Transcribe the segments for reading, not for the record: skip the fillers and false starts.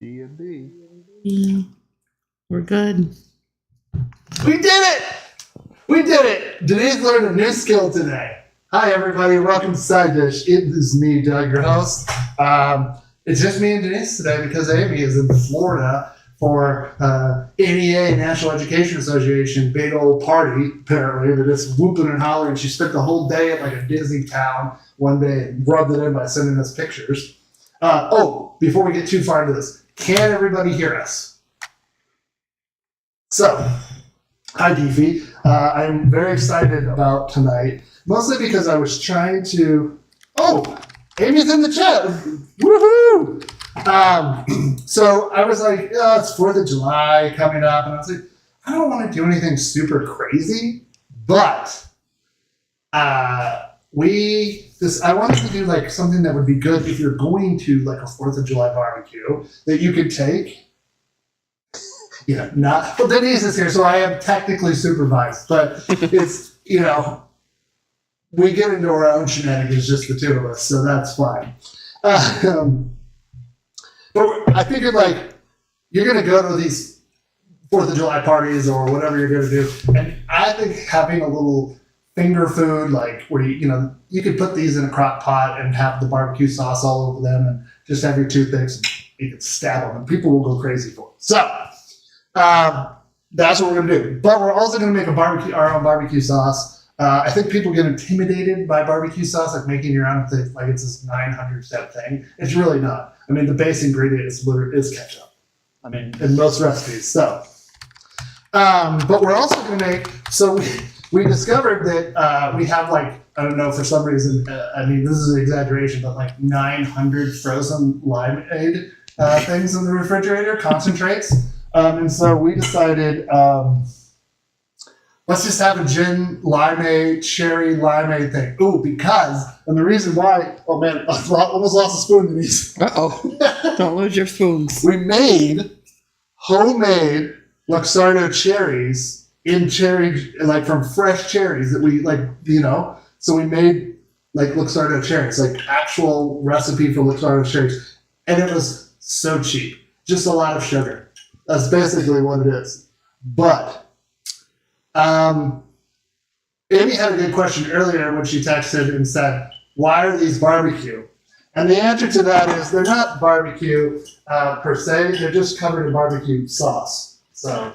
D&D. We're good. We did it! We did it! Denise learned a new skill today. Hi, everybody. Welcome to Side Dish. It is me, Doug, your host. It's just me and Denise today because Amy is in Florida for NEA, National Education Association, big old party, apparently. They're just whooping and hollering. She spent the whole day at like a Disney town one day and rubbed it in by sending us pictures. Before we get too far into this, can everybody hear us? So, hi, Deefy. I'm very excited about tonight, mostly because I was trying to... Oh, Amy's in the chat. Woohoo! So I was like, it's 4th of July coming up, and I was like, I don't want to do anything super crazy, but I wanted to do like something that would be good if you're going to like a 4th of July barbecue that you could take. Well, Denise is here, so I am technically supervised, but it's, we get into our own shenanigans, just the two of us, so that's fine. But I figured, like, you're going to go to these 4th of July parties or whatever you're going to do, and I think having a little finger food, like, where you could put these in a crock pot and have the barbecue sauce all over them and just have your toothpicks and you can stab them, and people will go crazy for it. So, that's what we're going to do. But we're also going to make our own barbecue sauce. I think people get intimidated by barbecue sauce, like making your own thing, like it's this 900-step thing. It's really not. I mean, the base ingredient is ketchup. I mean, in most recipes. So, but we're also going to make. So we discovered that we have like, I don't know, for some reason. I mean, this is an exaggeration, but like 900 frozen limeade things in the refrigerator, concentrates. And so we decided, let's just have a gin limeade, cherry limeade thing. Ooh, and the reason why, oh man, I almost lost a spoon, Denise. Uh-oh. Don't lose your spoons. We made homemade Luxardo cherries like from fresh cherries that we so we made like Luxardo cherries, like actual recipe for Luxardo cherries. And it was so cheap, just a lot of sugar. That's basically what it is. But Amy had a good question earlier when she texted and said, why are these barbecue? And the answer to that is they're not barbecue per se. They're just covered in barbecue sauce. So,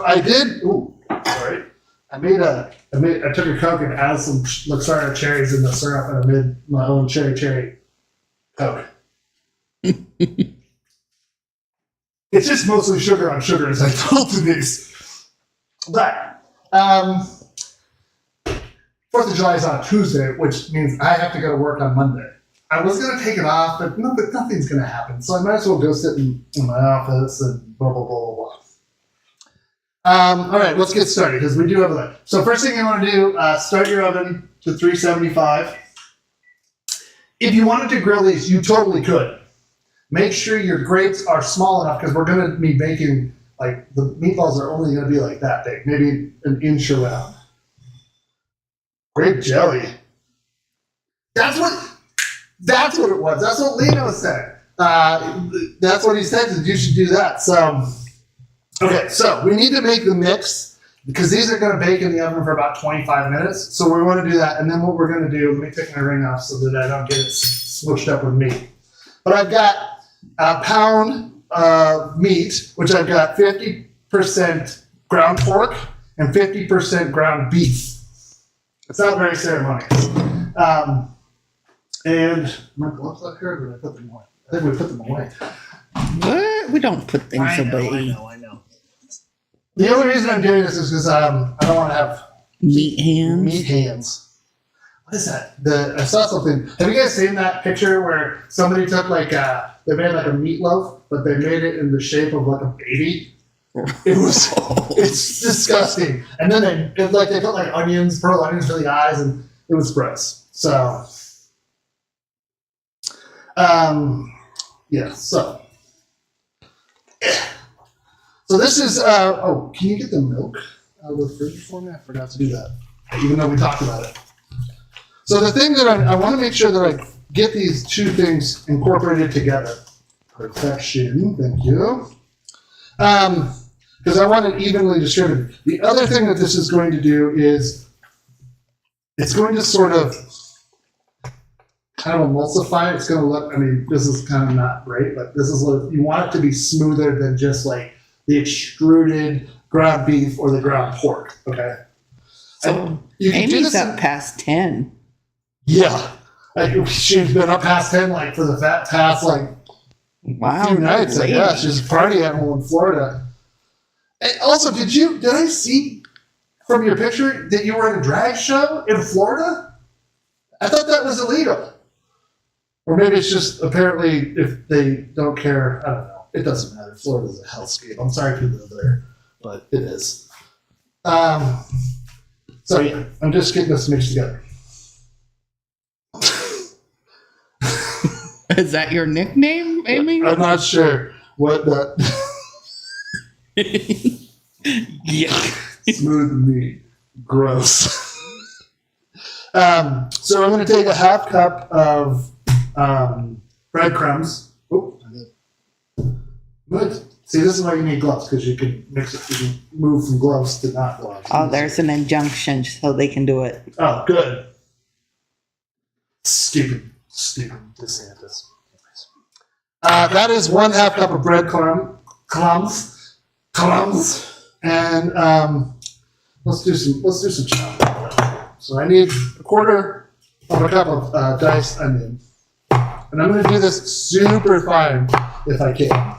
I did. Ooh, sorry. I took a Coke and added some Luxardo cherries in the syrup, and I made my own cherry Coke. It's just mostly sugar on sugar, as I told Denise. But 4th of July is on Tuesday, which means I have to go to work on Monday. I was going to take it off, but nothing's going to happen. So I might as well go sit in my office and blah, blah, blah, blah, blah. All right, let's get started because we do have a lot. So first thing you want to do, start your oven to 375. If you wanted to grill these, you totally could. Make sure your grates are small enough because we're going to be making, like, the meatballs are only going to be like that big, maybe an inch around. Grape jelly. That's what it was. That's what Lino said. That's what he said, that you should do that. So, okay, so we need to make the mix because these are going to bake in the oven for about 25 minutes. So we want to do that. And then what we're going to do, let me take my ring off so that I don't get it smushed up with meat. But I've got a pound of meat, which I've got 50% ground pork and 50% ground beef. It's not very ceremonious. And my gloves up here, or did I put them away? I think we put them away. What? We don't put things away. I know. The only reason I'm doing this is because I don't want to have meat hands. What is that? I saw something. Have you guys seen that picture where somebody took they made like a meatloaf, but they made it in the shape of like a baby? It's disgusting. And then they put like onions, pearl onions for the eyes, and it was gross. So, yeah. So this is. Can you get the milk out of the fridge for me? I forgot to do that, even though we talked about it. So the thing that I want to make sure that get these two things incorporated together. Perfection. Thank you. Because I want it evenly distributed. The other thing that this is going to do is it's going to sort of kind of emulsify. It's going to look, I mean, this is kind of not great, but this is what you want it to be smoother than just like the extruded ground beef or the ground pork. Okay. So you can do Amy's this up past 10. Yeah. She's been up past 10 like for the past like Wow. few nights, I lady. guess. She's a party animal in Florida. And also, did I see from your picture that you were at a drag show in Florida? I thought that was illegal. Or maybe it's just apparently if they don't care, I don't know. It doesn't matter. Florida's a hellscape. I'm sorry people live there, but it is. So yeah, I'm just getting this mixed together. Is that your nickname, Amy? I'm not sure what that. Yuck. Smooth meat. Gross. So I'm going to take a half cup of breadcrumbs. Oh, good. See, this is why you need gloves, because you can mix it. You can move from gloves to not gloves. Oh, there's an injunction so they can do it. Oh, good. Stupid DeSantis. That is 1/2 cup of breadcrumbs, and let's do some chopping. So I need 1/4 of a cup of diced onion, and I'm going to do this super fine if I can.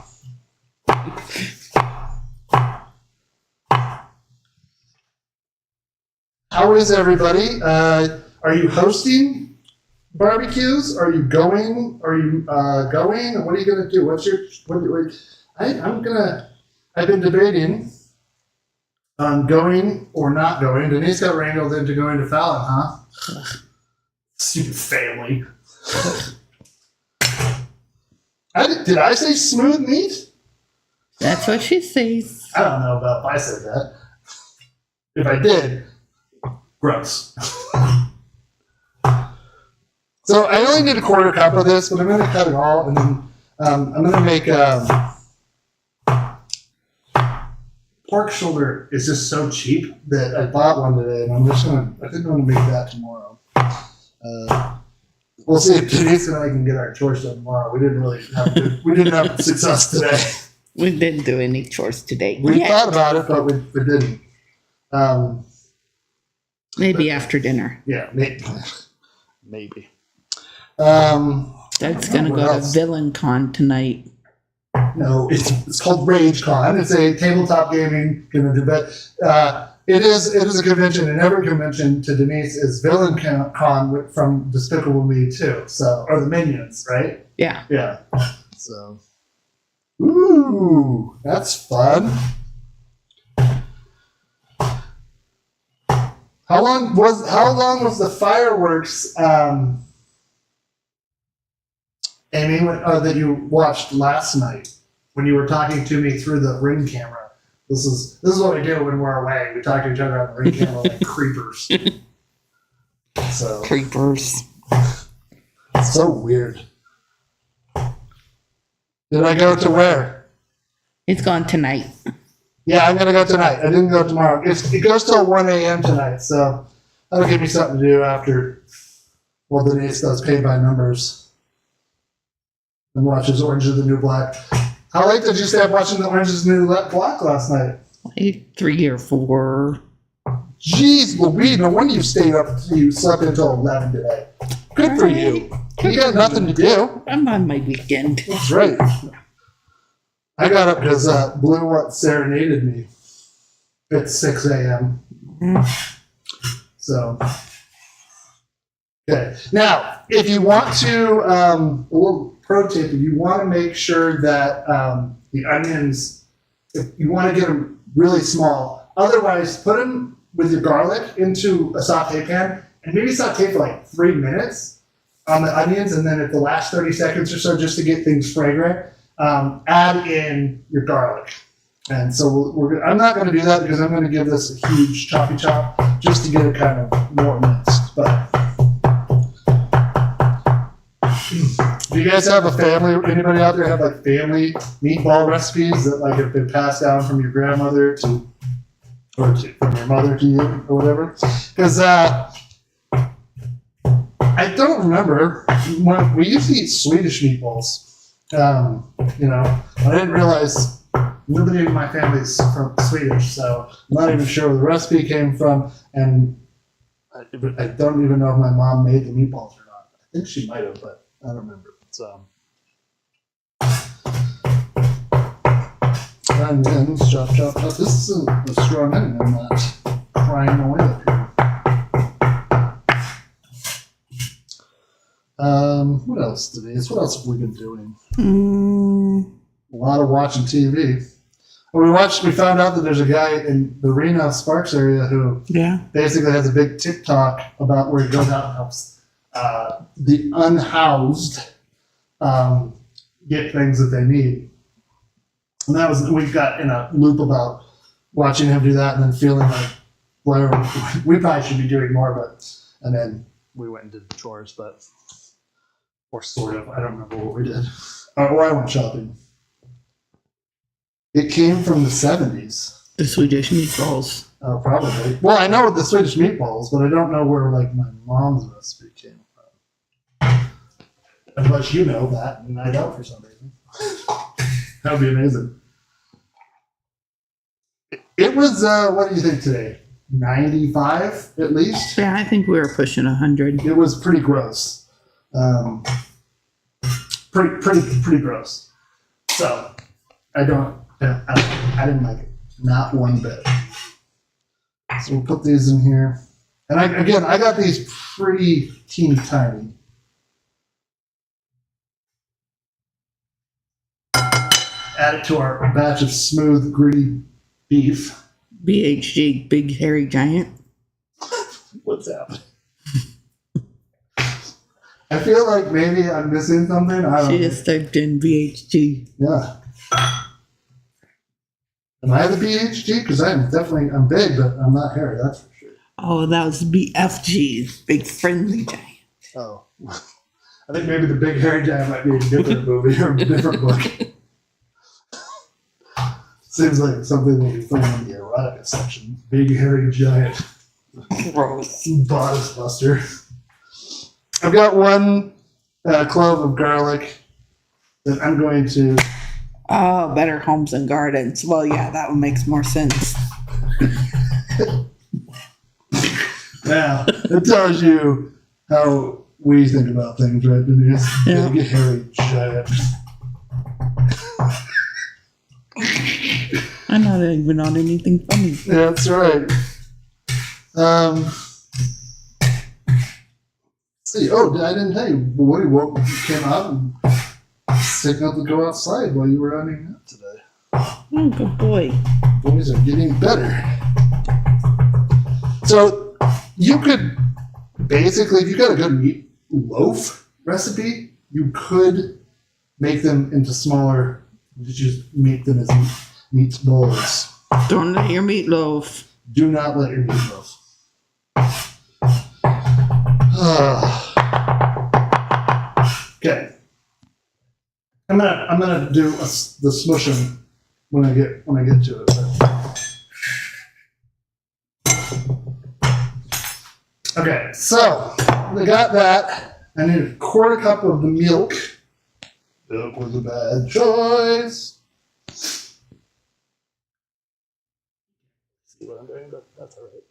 How is everybody? Are you hosting barbecues? Are you going? What are you going to do? I've been debating on going or not going. Denise got wrangled into going to Fallon, huh? Stupid family. Did I say smooth meat? That's what she says. I don't know about if I said that. If I did, gross. So I only need 1/4 cup of this, but I'm going to cut it all, and then I'm going to make pork shoulder is just so cheap that I bought one today, and I think I'm going to make that tomorrow. We'll see if Denise and I can get our chores done tomorrow. We didn't have success today. We didn't do any chores today. We yet. thought about it, but we didn't. Maybe after dinner. Yeah, maybe. That's going to what go else? to Villain Con tonight. No, it's called Rage Con. It's a tabletop gaming convention, but it is a convention, and every convention to Denise is Villain Con from Despicable Me too. So, or the Minions, right? Yeah. Yeah. So, ooh, that's fun. How long was the fireworks? Amy, that you watched last night when you were talking to me through the Ring camera. This is what we do when we're away. We talk to each other on the Ring camera like creepers. So Creepers. it's so weird. Did I go to where? It's gone tonight. Yeah, I'm gonna go tonight. I didn't go tomorrow. It goes till 1 a.m. tonight, so that'll give me something to do after. Well, Denise does Paid by Numbers. And watches Orange is the New Black. How late did you stay up watching the Orange is the New Black last night? Like 3 or 4. Jeez Louise, no wonder you stayed up. You slept until 11 today. Good for you. You got nothing to do. I'm on my weekend. That's right. I got up because Blue serenaded me at 6 a.m. So, okay. Now, if you want to, a little pro tip, if you want to make sure that the onions, if you want to get them really small, otherwise put them with your garlic into a saute pan and maybe saute for like 3 minutes on the onions, and then at the last 30 seconds or so, just to get things fragrant, add in your garlic. And so I'm not going to do that because I'm going to give this a huge choppy chop just to get it kind of more mixed. But Do you guys have a family? Anybody out there have like family meatball recipes that like have been passed down from your grandmother to, from your mother to you or whatever? Because I don't remember when we used to eat Swedish meatballs. I didn't realize nobody in my family's from Swedish, so I'm not even sure where the recipe came from, and I don't even know if my mom made the meatballs or not. I think she might have, but I don't remember. So, and then chop. This isn't a strong ending. I'm not crying away up here. What else today? What else have we been doing? A lot of watching TV. We found out that there's a guy in the Reno Sparks area who basically has a big TikTok about where he goes out and helps the unhoused get things that they need. And we got in a loop about watching him do that and then feeling like we probably should be doing more, and then we went and did the chores, or sort of. I don't remember what we did. Or I went shopping. It came from the 70s. The Swedish meatballs. Oh, probably. Well, I know the Swedish meatballs, but I don't know where like my mom's recipe came from. Unless you know that, and I don't for some reason. That would be amazing. It was, what do you think today? 95 at least? Yeah, I think we were pushing 100. It was pretty gross. Pretty gross. So, I didn't like it. Not one bit. So we'll put these in here. And I got these pretty teeny tiny. Add it to our batch of smooth, gritty beef. BHG, Big Hairy Giant. What's happening? I feel like maybe I'm missing something. I don't know. She just typed in BHG. Yeah. Am I the BHG? Because I'm big, but I'm not hairy, that's for sure. Oh, that was BFG, Big Friendly Giant. Oh. I think maybe the Big Hairy Giant might be a different movie or a different book. Seems like something that you find in the erotica section. Big Hairy Giant. Gross. Bodice buster. I've got one clove of garlic that I'm going to... Oh, Better Homes and Gardens. Well, yeah, that one makes more sense. Now, it tells you how we think about things, right, Denise? Yeah. Big Hairy Giant. I'm not even on anything funny. Yeah, that's right. See, I didn't tell you. Woody came out and signaled to go outside while you were running out today. Oh, good boy. Boys are getting better. So you could basically, if you got a good meat loaf recipe, you could make them into smaller. You just make them as meat balls. Don't let your meatloaf. Do not let your meatloaf. Okay. I'm gonna do the smushing when I get to it. Okay, so we got that. I need a quarter cup of the milk. Milk was a bad choice. See what I'm doing, but that's all right.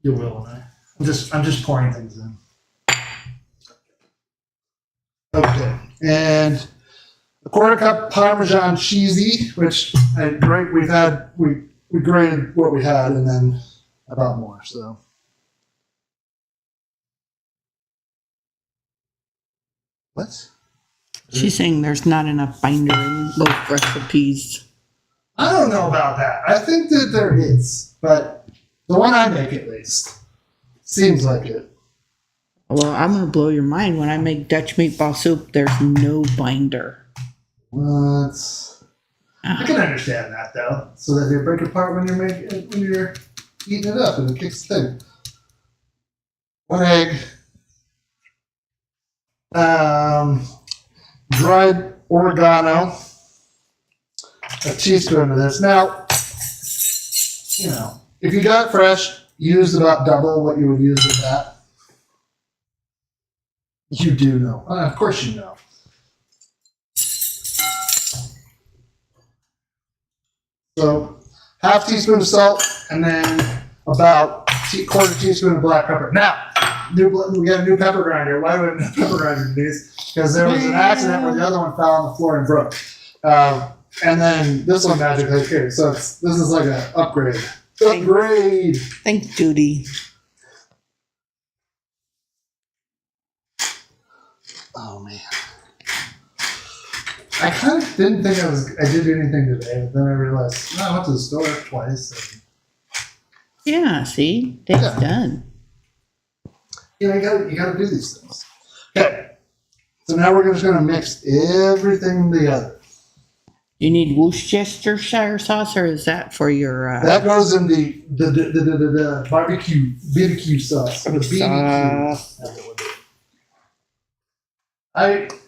You will, won't I? I'm just pouring things in. Okay, and a quarter cup Parmesan cheesy, which we grated what we had, and then about more. So. What? She's saying there's not enough binder in loaf recipes. I don't know about that. I think that there is, but the one I make at least seems like it. Well, I'm going to blow your mind. When I make Dutch meatball soup, there's no binder. What? I can understand that though, so that they break apart when you're eating it up and it kicks the thing. 1 egg. dried oregano, a teaspoon of this. Now, you know, if you got it fresh, use about double what you would use with that. You do know. Of course you know. So, half teaspoon of salt, and then about quarter teaspoon of black pepper. Now, we got a new pepper grinder. Why do we have a new pepper grinder, Denise? Because there was an accident where the other one fell on the floor and broke. And then this one magically appeared. So this is like an upgrade. Upgrade! Thanks, Judy. Oh, man. I kind of didn't think I did anything today, but then I realized, no, I went to the store twice. And, Yeah, see? Day's done. you know, you gotta do these things. Okay. So now we're just gonna mix everything together. You need Worcestershire sauce, or is that for your That goes in the BBQ sauce. The BBQ.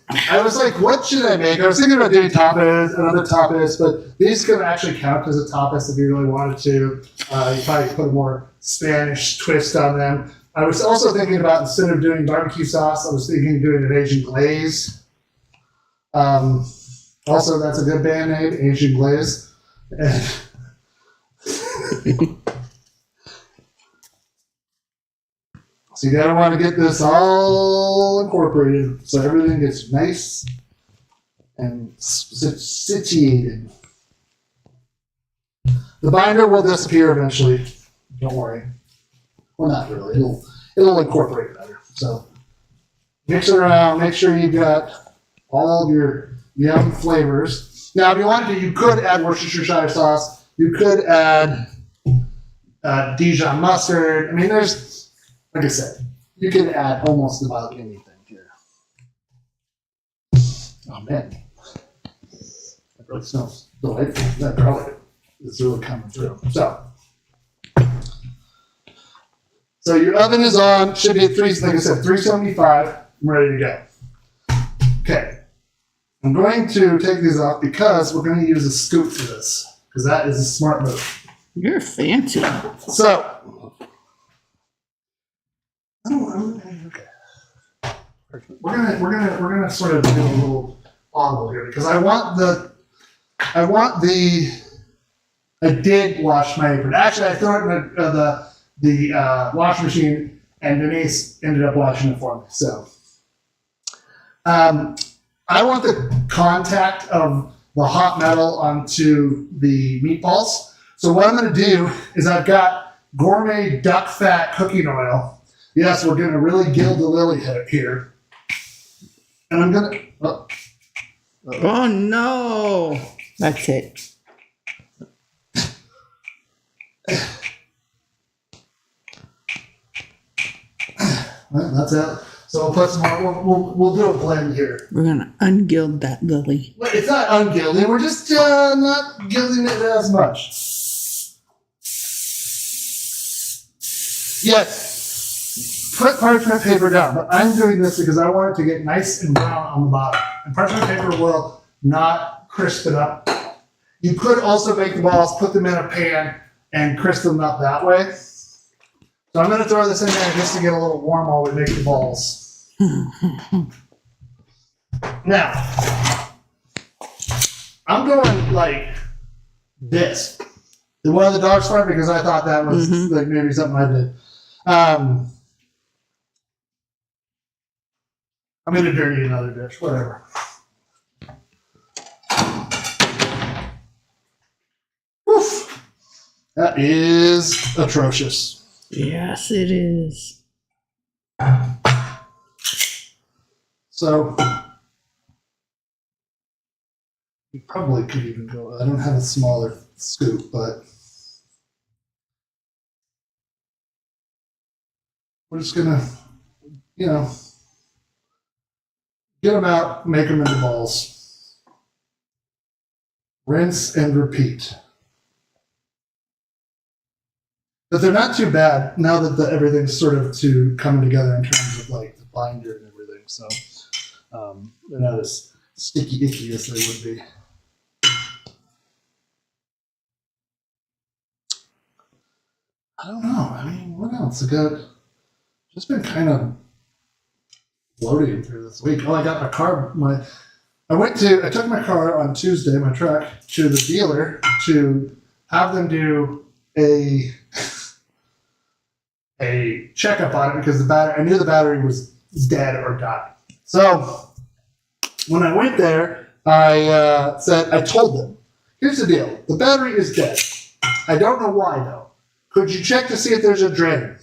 I was like, what should I make? I was thinking about doing tapas, another tapas, but these can actually count as a tapas if you really wanted to. You probably put a more Spanish twist on them. I was also thinking about, instead of doing barbecue sauce, I was thinking of doing an Asian glaze. Also, that's a good band name, Asian Glaze. So you gotta want to get this all incorporated so everything gets nice and situated. The binder will disappear eventually. Don't worry. Well, not really. It'll incorporate better. So mix it around. Make sure you've got all of your yum flavors. Now, if you wanted to, you could add Worcestershire sauce. You could add Dijon mustard. I mean, there's, like I said, you can add almost about anything here. Oh man, that really smells delightful. That garlic is really coming through. So your oven is on. Should be at like I said, 375. I'm ready to go. Okay, I'm going to take these off because we're going to use a scoop for this, because that is a smart move. You're fancy. So. Okay. We're gonna sort of do a little audible here, because I did wash my apron. Actually, I threw it in the washing machine, and Denise ended up washing it for me. So, I want the contact of the hot metal onto the meatballs. So what I'm gonna do is, I've got gourmet duck fat cooking oil. Yes, we're going to really gild the lily here. And I'm going to... Oh, no. That's it. Well, that's it. So we'll put some more... We'll do a blend here. We're going to ungild that lily. But it's not ungilding. We're just not gilding it as much. Yes. Put parchment paper down, but I'm doing this because I want it to get nice and brown on the bottom. And parchment paper will not crisp it up. You could also make the balls, put them in a pan, and crisp them up that way. So I'm going to throw this in there just to get a little warm while we make the balls. Now, I'm going like this. The one of the dogs farted because I thought that was like maybe something I did. I'm going to dirty another dish, whatever. Oof. That is atrocious. Yes, it is. So, you probably could even go, I don't have a smaller scoop, but we're just going to, get them out, make them into balls. Rinse and repeat. But they're not too bad now that everything's sort of coming together in terms of like the binder and everything. So they're not as sticky icky as they would be. I don't know. I mean, what else? Just been kind of floating through this week. Oh, I got my car. I took my car on Tuesday, my truck, to the dealer to have them do a checkup on it because I knew the battery was dead or died. So when I went there, I told them, here's the deal. The battery is dead. I don't know why though. Could you check to see if there's a drain?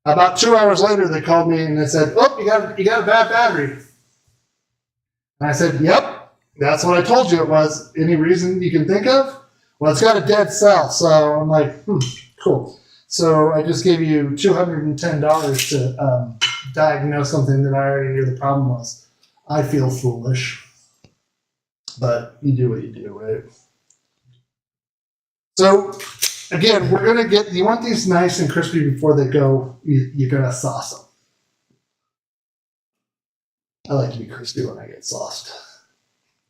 About 2 hours later, they called me and they said, oh, you got a bad battery. And I said, yep, that's what I told you it was. Any reason you can think of? Well, it's got a dead cell. So I'm like, cool. So I just gave you $210 to diagnose something that I already knew the problem was. I feel foolish. But you do what you do, right? So, again, we're going to you want these nice and crispy before they go, you're going to sauce them. I like to be crispy when I get sauced.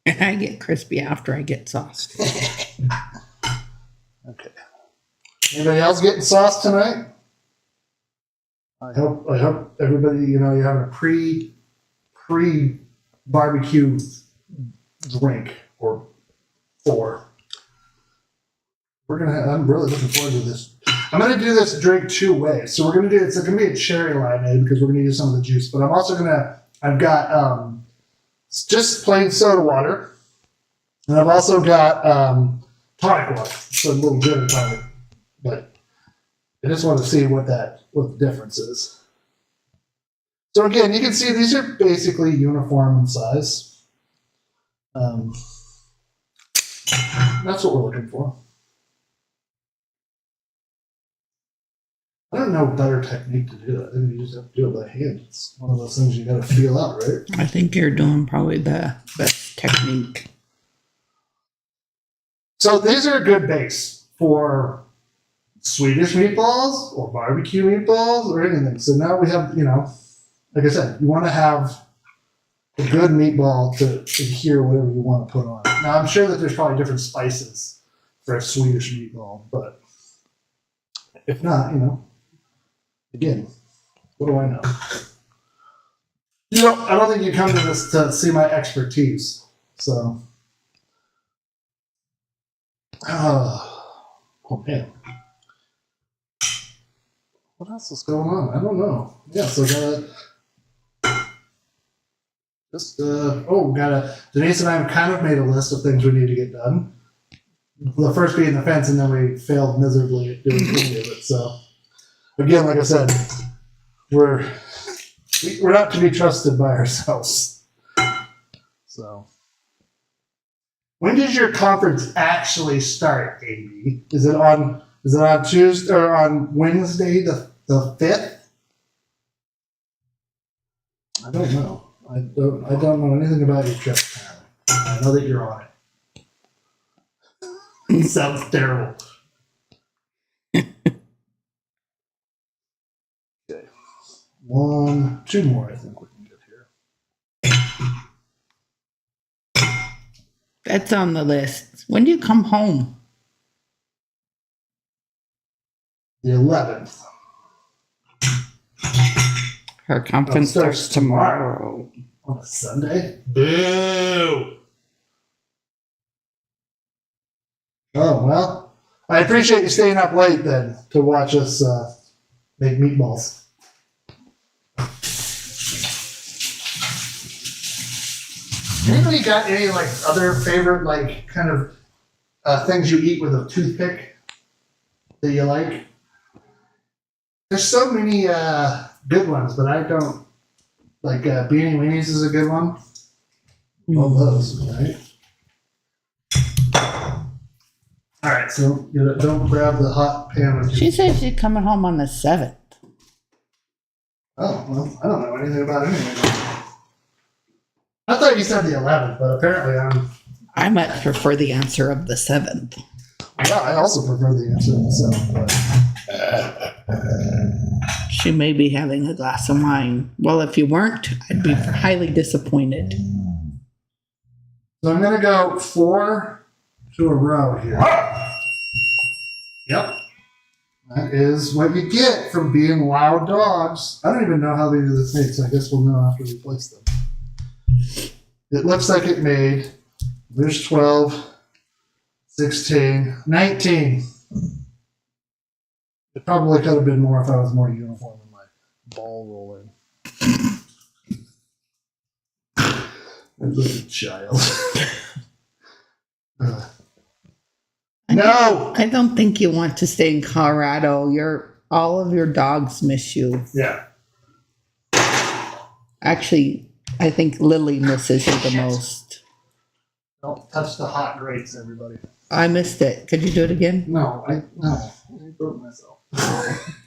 I get crispy after I get sauced. Okay. Anybody else getting sauced tonight? I hope everybody, you're having a pre barbecue drink or 4. I'm really looking forward to this. I'm gonna do this drink 2 ways. So it's gonna be a cherry limeade because we're gonna use some of the juice, but I've got just plain soda water, and I've also got tonic water, so a little gin and tonic. But I just want to see what the difference is. So again, you can see these are basically uniform in size. That's what we're looking for. I don't know a better technique to do that. I think you just have to do it by hand. It's one of those things you got to feel out, right? I think you're doing probably the best technique. So these are a good base for Swedish meatballs or barbecue meatballs or anything. So now we have, like I said, you want to have a good meatball to adhere whatever you want to put on it. Now I'm sure that there's probably different spices for a Swedish meatball, but if not, again, what do I know? I don't think you come to this to see my expertise. So, oh man, what else is going on? I don't know. Yeah, so Denise and I have kind of made a list of things we need to get done. The first being the fence, and then we failed miserably at doing any of it. So, again, like I said, we're not to be trusted by ourselves. So, when does your conference actually start, AB? Is it on Tuesday or on Wednesday the 5th? I don't know. I don't know anything about your trip. I know that you're on it. It sounds terrible. Okay. 2 more I think we can get here. That's on the list. When do you come home? The 11th. Her conference starts tomorrow. On a Sunday? Boo! Oh, well, I appreciate you staying up late then to watch us make meatballs. Anybody got any other favorite kind of things you eat with a toothpick that you like? There's so many good ones, but I don't Beanie Weenies is a good one. Love those, right? All right, so don't grab the hot pan with you. She said she's coming home on the 7th. Oh, well, I don't know anything about anything. I thought you said the 11th, but apparently I much prefer the answer of the 7th. Yeah, I also prefer the answer of the 7th, but... She may be having a glass of wine. Well, if you weren't, I'd be highly disappointed. So I'm going to go 4 to a row here. Yep. That is what you get from being loud dogs. I don't even know how they do the snakes. So I guess we'll know after we place them. It looks like it made. There's 12, 16, 19. It probably could have been more if I was more uniform in my ball rolling. Little child. No! I don't think you want to stay in Colorado. All of your dogs miss you. Yeah. Actually, I think Lily misses you the most. Don't touch the hot grates, everybody. I missed it. Could you do it again? No, I broke myself.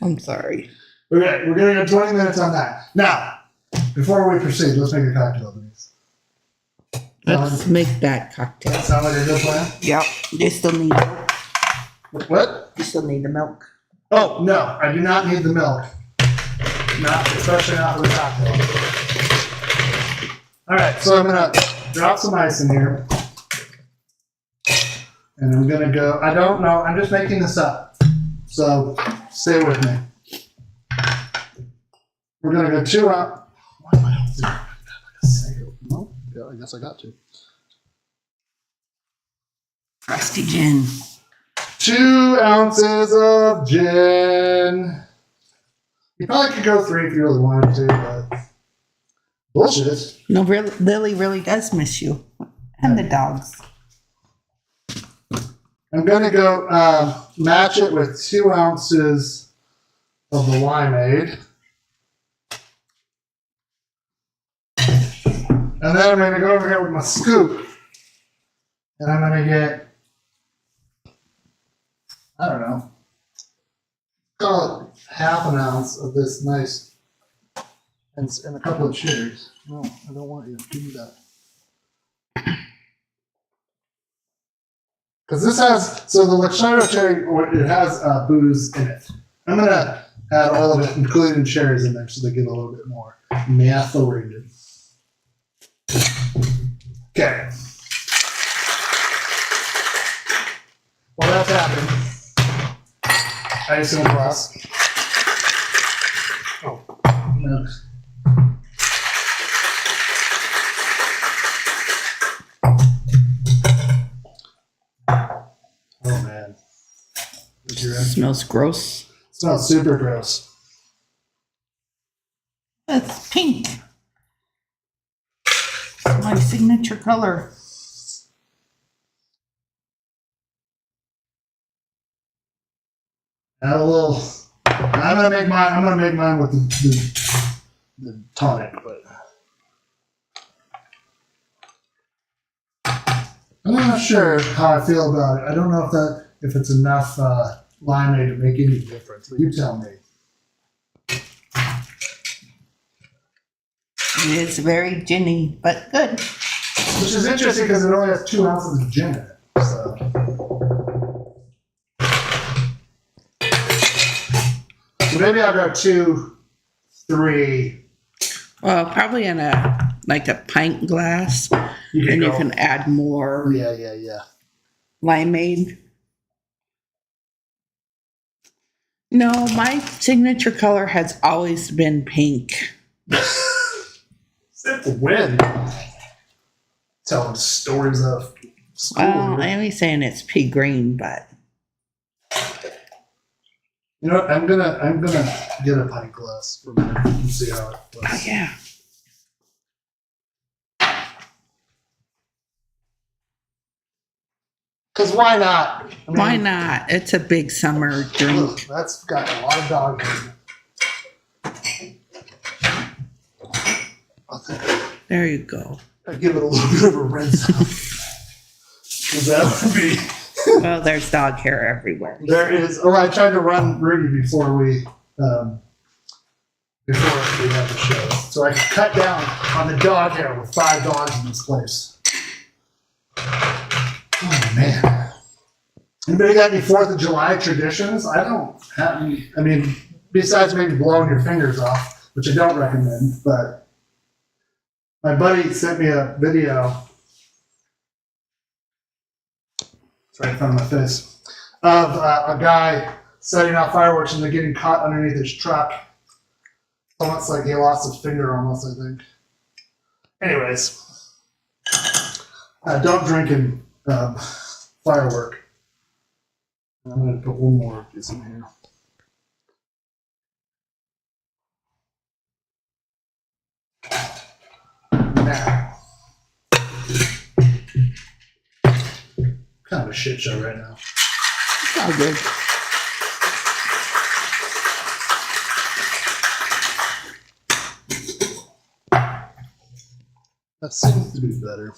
I'm sorry. Okay, we're going to go 20 minutes on that. Now, before we proceed, let's make a cocktail of these. Let's make that cocktail. That sound like a good plan? Yep. You still need milk. What? You still need the milk. Oh, no, I do not need the milk. Not, especially not for the cocktail. All right, so I'm going to drop some ice in here. And I'm going to go, I don't know, I'm just making this up. So stay with me. We're going to go 2 out. Why am I holding it? No, yeah, I guess I got to. Frosty gin. 2 ounces of gin. You probably could go 3 if you really wanted to, but bullshit. No, really, Lily really does miss you. And the dogs. I'm going to go match it with 2 ounces of the limeade. And then I'm going to go over here with my scoop. And I'm going to get, I don't know, call it half an ounce of this nice, and a couple of cherries. No, I don't want you. Give me that. Because this has, so the Luxardo cherry, it has booze in it. I'm going to add all of it, including cherries in there, so they get a little bit more methylated. Okay. While that's happening, ice in a glass. Oh, no. Oh man. Smells gross. Smells super gross. That's pink. My signature color. Add a little. I'm gonna make mine with the tonic, but I'm not sure how I feel about it. I don't know if it's enough limeade to make any difference. But you tell me. It is very ginny, but good. Which is interesting because it only has 2 ounces of gin in it. So maybe I'll go 2, 3. Well, probably in a pint glass, you can add more Yeah. limeade. No, my signature color has always been pink. Except the wind. Telling stories of school. Well, I'm only saying it's pea green, but You know what? I'm gonna get a pint glass for a minute and see how it looks. oh, yeah. Because why not? I mean, Why not? It's a big summer drink. ugh, that's got a lot of dog in it. I think There you go. I'd give it a little bit of a rinse out. Because that would be. Well, there's dog hair everywhere. There is. Oh, I tried to run Rudy before we have the show, so I could cut down on the dog hair with 5 dogs in this place. Oh man! Anybody got any 4th of July traditions? I don't have any. I mean, besides maybe blowing your fingers off, which I don't recommend. But my buddy sent me a video It's right in front of my face. Of a guy setting off fireworks and they're getting caught underneath his truck. Almost like he lost his finger almost, I think. Anyways. Don't drink in firework. I'm going to put one more of these in here. Now. Kind of a shit show right now. It's all good. That seems to be better.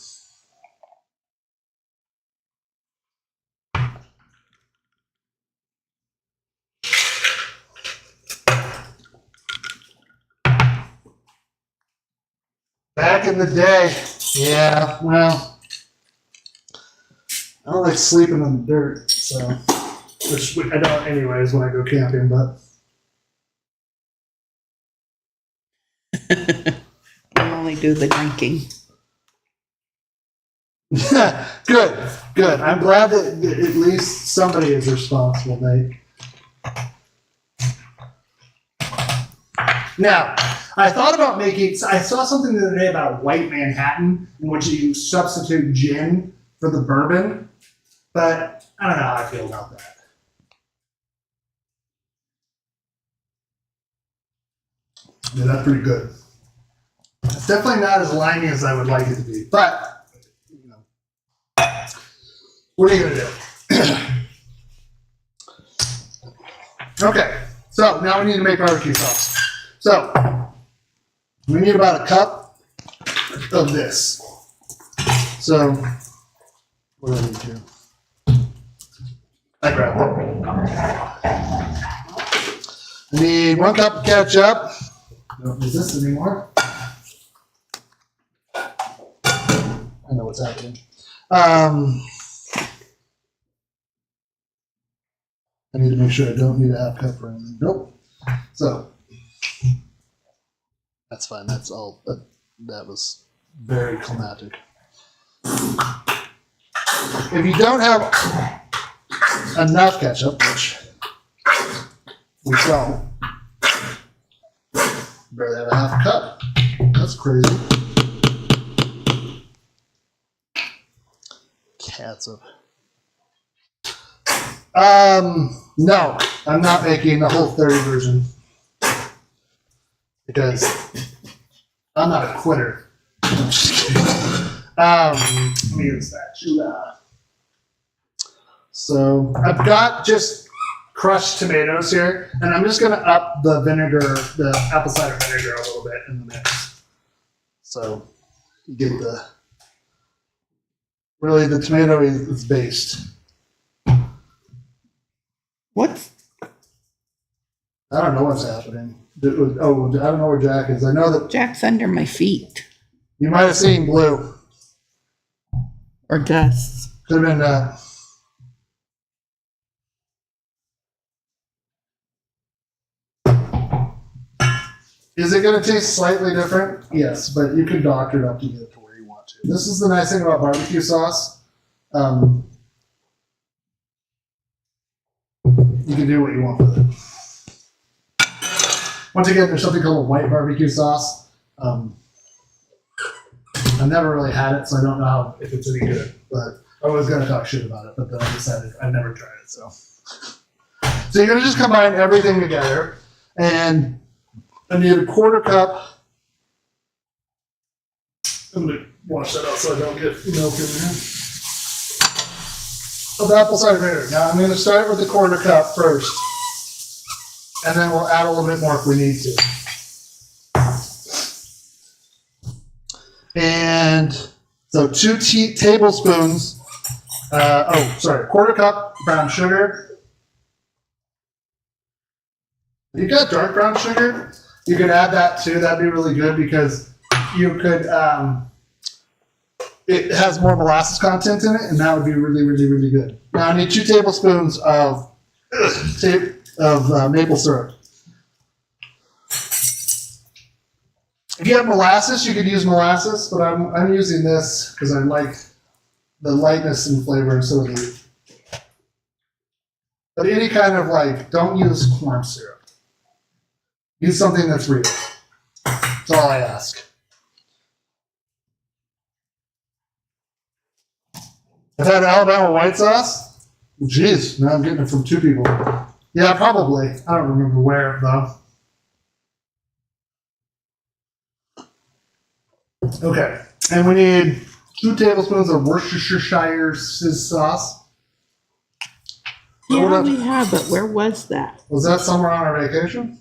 Back in the day, yeah, well, I don't like sleeping in the dirt, so, which I don't anyways when I go camping, but. I only do the drinking. Good. I'm glad that at least somebody is responsible, Nate. Now, I thought about I saw something the other day about white Manhattan in which you substitute gin for the bourbon, but I don't know how I feel about that. Yeah, that's pretty good. It's definitely not as limey as I would like it to be, but, you know, what are you going to do? Okay, so now we need to make barbecue sauce. So, we need about a cup of this. So, what do I need to? I grabbed it. I need 1 cup of ketchup. Don't use this anymore. I know what's happening. I need to make sure I don't need a half cup or anything. Nope. So, that's fine. That's all. That was very climatic. If you don't have enough ketchup, which we don't, barely have a half cup. That's crazy. Catsup. No, I'm not making the whole 30 version because I'm not a quitter. I'm just kidding. Let me use that spatula. So I've got just crushed tomatoes here, and I'm just gonna up the vinegar, the apple cider vinegar, a little bit in the mix. So you get really the tomato is based. What's? I don't know what's happening. Oh, I don't know where Jack is. I know that Jack's under my feet. you might have seen Blue. Or Gus. Could have been. Is it going to taste slightly different? Yes, but you can doctor it up to get it to where you want to. This is the nice thing about barbecue sauce. You can do what you want with it. Once again, there's something called a white barbecue sauce. I've never really had it, so I don't know if it's any good. But I was going to talk shit about it, but then I decided I've never tried it. So you're going to just combine everything together, and I need a 1/4 cup. I'm going to wash that out so I don't get milk in there. Of apple cider vinegar. Now I'm going to start with the 1/4 cup first, and then we'll add a little bit more if we need to. And so 2 tablespoons. 1/4 cup brown sugar. If you got dark brown sugar, you could add that too. That'd be really good because you could. It has more molasses content in it, and that would be really, really, really good. Now I need 2 tablespoons of maple syrup. If you have molasses, you could use molasses, but I'm using this because I like the lightness and flavor instead of the But any kind of like, don't use corn syrup. Use something that's real. That's all I ask. I've had Alabama white sauce. Jeez, now I'm getting it from 2 people. Yeah, probably. I don't remember where though. Okay, and we need 2 tablespoons of Worcestershire sauce. Yeah, we have, but where was that? Was that somewhere on our vacation?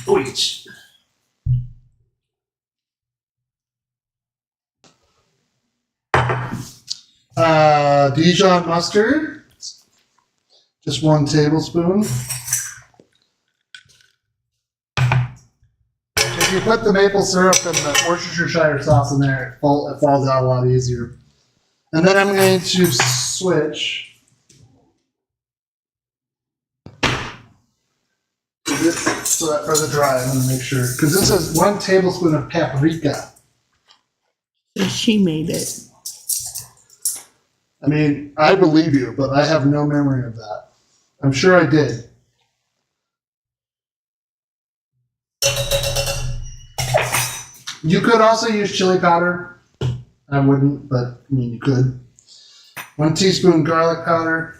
Bleach. Dijon mustard. Just 1 tablespoon. If you put the maple syrup and the Worcestershire sauce in there, it falls out a lot easier. And then I'm going to switch this so that for the dry. I'm going to make sure because this is 1 tablespoon of paprika. She made it. I mean, I believe you, but I have no memory of that. I'm sure I did. You could also use chili powder. I wouldn't, but I mean, you could. 1 teaspoon garlic powder.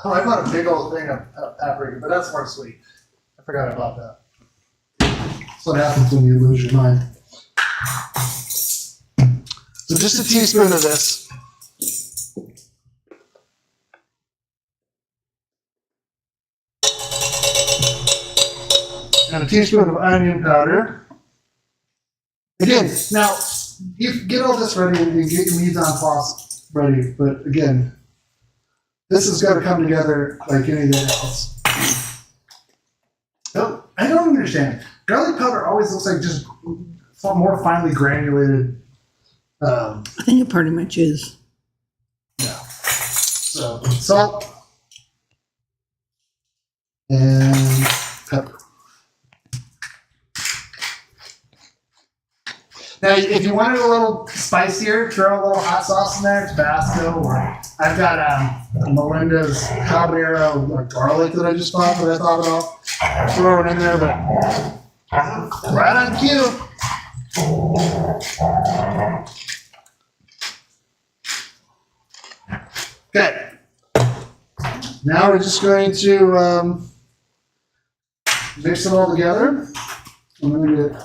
Oh, I bought a big old thing of paprika, but that's more sweet. I forgot about that. That's what happens when you lose your mind. So just a teaspoon of this. And a teaspoon of onion powder. Again, now, you get all this ready and you get your mise en place ready, but again, this has got to come together like anything else. Oh, I don't understand. Garlic powder always looks like just more finely granulated. I think it pretty much is. Yeah. So, salt and pepper. Now, if you want it a little spicier, throw a little hot sauce in there, Tabasco, or I've got Melinda's habanero garlic that I just bought that I thought about. Throw it in there, but right on cue. Okay. Now we're just going to mix it all together. I'm going to get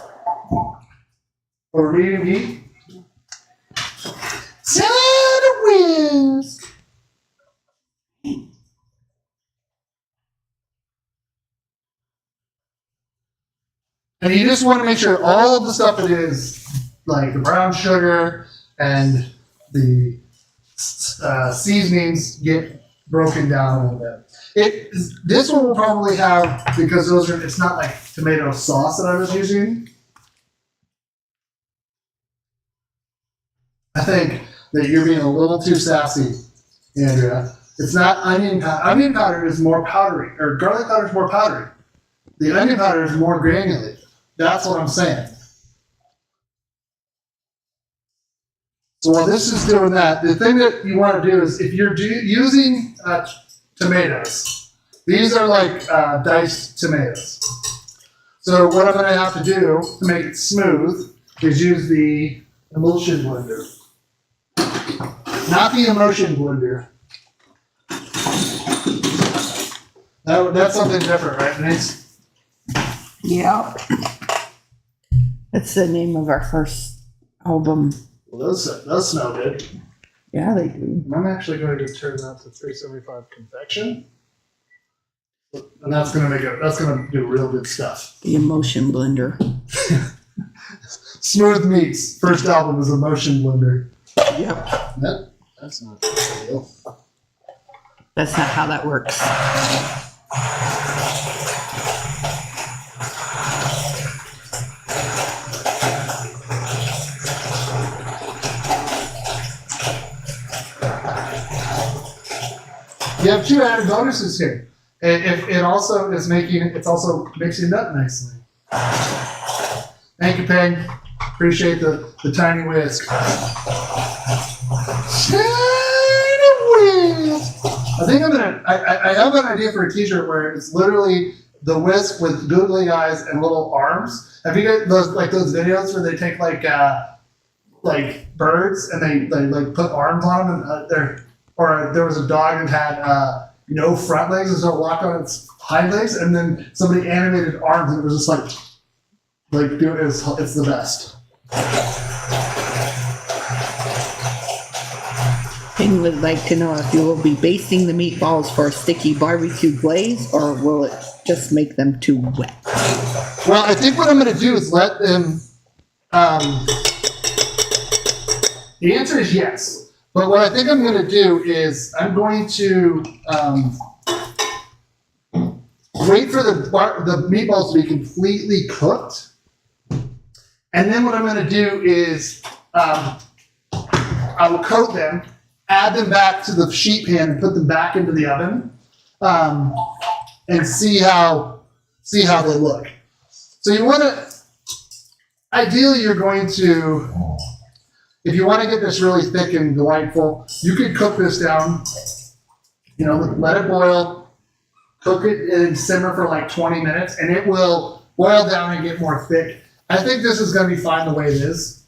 over medium heat. Cinnamon whisk. And you just want to make sure all of the stuff that is, like the brown sugar and the seasonings, get broken down a little bit. This one will probably have, because it's not like tomato sauce that I was using. I think that you're being a little too sassy, Andrea. It's not onion powder. Onion powder is more powdery, or garlic powder is more powdery. The onion powder is more granulated. That's what I'm saying. So while this is doing that, the thing that you want to do is if you're using tomatoes, these are like diced tomatoes. So what I'm going to have to do to make it smooth is use the emulsion blender. Not the emotion blender. That's something different, right, Denise? Yeah. That's the name of our first album. Well, those smell good. Yeah, they do. I'm actually going to turn that to 375 convection. And that's going to do real good stuff. The emotion blender. Smooth Meats. First album is Emotion Blender. Yep. That's not a big deal. That's not how that works. You have 2 added bonuses here. It also is it's also mixing it up nicely. Thank you, Peg. Appreciate the tiny whisk. Tiny whisk. I think I have an idea for a t-shirt where it's literally the whisk with googly eyes and little arms. Have you got those videos where they take like birds and they like put arms on them and or there was a dog that had no front legs and so it walked on its hind legs and then somebody animated arms and it was just like dude, it's the best. Ping would like to know if you will be basting the meatballs for a sticky barbecue glaze or will it just make them too wet? Well, I think what I'm going to do is let them. The answer is yes. But what I think I'm going to do is I'm going to wait for the meatballs to be completely cooked. And then what I'm going to do is I will coat them, add them back to the sheet pan, and put them back into the oven, and see how they look. So you want to, ideally, you're going to, if you want to get this really thick and delightful, you could cook this down. Let it boil, cook it and simmer for like 20 minutes, and it will boil down and get more thick. I think this is going to be fine the way it is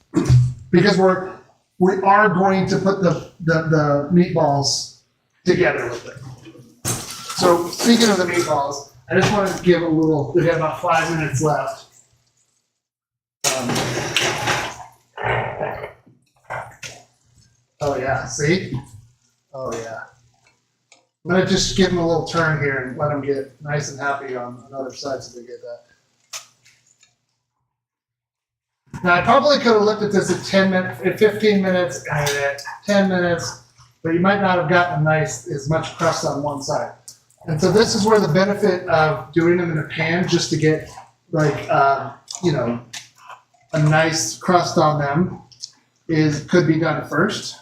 because we are going to put the meatballs together with it. So speaking of the meatballs, I just want to give a little. We have about 5 minutes left. Oh yeah, see? Oh yeah. I'm gonna just give them a little turn here and let them get nice and happy on another side so they get that. Now, I probably could have looked at this at 15 minutes, and at 10 minutes, but you might not have gotten as much crust on one side. And so this is where the benefit of doing them in a pan just to get a nice crust on them could be done at first.